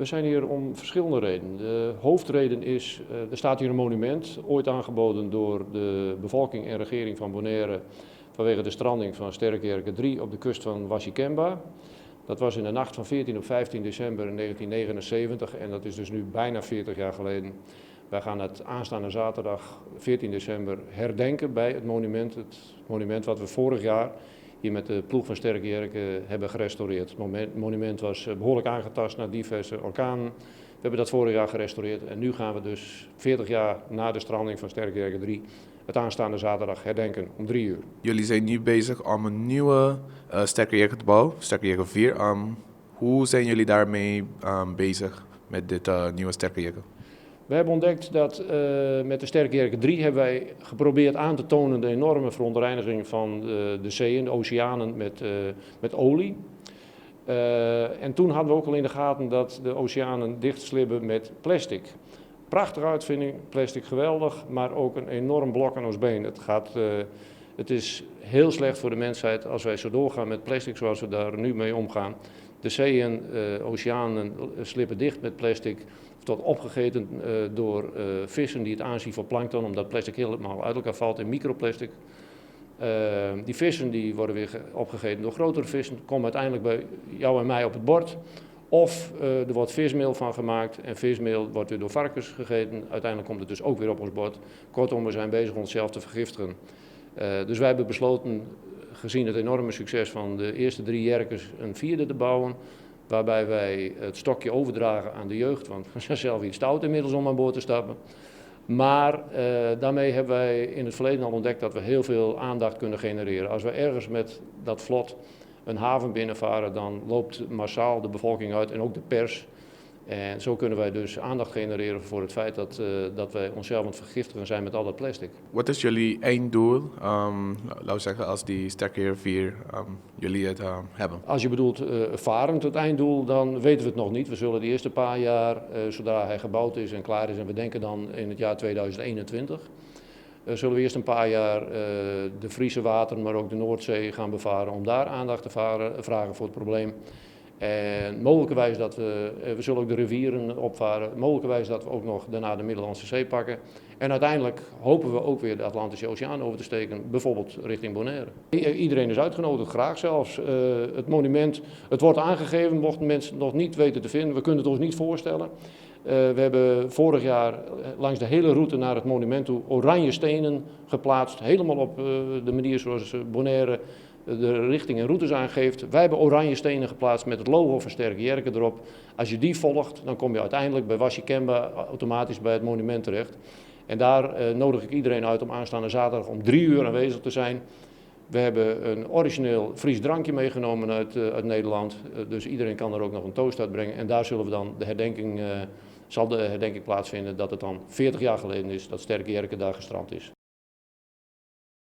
We zijn hier om verschillende redenen. De hoofdreden is, er staat hier een monument, ooit aangeboden door de bevolking en regering van Bonaire vanwege de stranding van Sterkerke 3 op de kust van Washikemba. Dat was in de nacht van 14 op 15 december 1979 en dat is dus nu bijna 40 jaar geleden. Wij gaan het aanstaande zaterdag 14 december herdenken bij het monument wat we vorig jaar hier met de ploeg van Sterkerke hebben gerestaureerd. Het monument was behoorlijk aangetast na diverse orkanen. We hebben dat vorig jaar gerestaureerd en nu gaan we dus 40 jaar na de stranding van Sterkerke 3 het aanstaande zaterdag herdenken om 3 uur. Jullie zijn nu bezig om een nieuwe Sterkerke te bouwen, Sterkerke 4. Hoe zijn jullie daarmee bezig met dit nieuwe Sterkerke? We hebben ontdekt dat met de Sterkerke 3 hebben wij geprobeerd aan te tonen de enorme verontreiniging van de zeeën, de oceanen met olie. En toen hadden we ook al in de gaten dat de oceanen dichtslibben met plastic. Prachtige uitvinding, plastic geweldig, maar ook een enorm blok aan ons been. Het is heel slecht voor de mensheid als wij zo doorgaan met plastic zoals we daar nu mee omgaan. De zeeën, oceanen slippen dicht met plastic, tot opgegeten door vissen die het aanzien voor plankton, omdat plastic helemaal uit elkaar valt in microplastic. Die vissen die worden weer opgegeten door grotere vissen, komen uiteindelijk bij jou en mij op het bord. Of er wordt vismeel van gemaakt en vismeel wordt weer door varkens gegeten. Uiteindelijk komt het dus ook weer op ons bord. Kortom, we zijn bezig onszelf te vergiftigen. Dus wij hebben besloten, gezien het enorme succes van de eerste 3 jerkes, een 4e te bouwen. Waarbij wij het stokje overdragen aan de jeugd, want we zijn zelf iets stout inmiddels om aan boord te stappen. Maar daarmee hebben wij in het verleden al ontdekt dat we heel veel aandacht kunnen genereren. Als we ergens met dat vlot een haven binnenvaren, dan loopt massaal de bevolking uit en ook de pers. En zo kunnen wij dus aandacht genereren voor het feit dat wij onszelf aan het vergiftigen zijn met al dat plastic. Wat is jullie einddoel, laten we zeggen, als die Sterkerke 4 jullie het hebben? Als je bedoelt varend het einddoel, dan weten we het nog niet. We zullen de eerste paar jaar, zodra hij gebouwd is en klaar is, en we denken dan in het jaar 2021... zullen we eerst een paar jaar de Friese wateren, maar ook de Noordzee gaan bevaren om daar aandacht te vragen voor het probleem. En mogelijkerwijs dat we zullen ook de rivieren opvaren, mogelijkerwijs dat we ook nog daarna de Middellandse Zee pakken. En uiteindelijk hopen we ook weer de Atlantische Oceaan over te steken, bijvoorbeeld richting Bonaire. Iedereen is uitgenodigd, graag zelfs. Het monument, het wordt aangegeven, mochten mensen het nog niet weten te vinden, we kunnen het ons niet voorstellen. We hebben vorig jaar langs de hele route naar het monument toe oranje stenen geplaatst, helemaal op de manier zoals Bonaire de richting en routes aangeeft. Wij hebben oranje stenen geplaatst met het logo van Sterkerke erop. Als je die volgt, dan kom je uiteindelijk bij Washikemba automatisch bij het monument terecht. En daar nodig ik iedereen uit om aanstaande zaterdag om 3 uur aanwezig te zijn. We hebben een origineel Fries drankje meegenomen uit Nederland. Dus iedereen kan er ook nog een toast uitbrengen. En daar zullen we dan zal de herdenking plaatsvinden dat het dan 40 jaar geleden is dat Sterkerke daar gestrand is.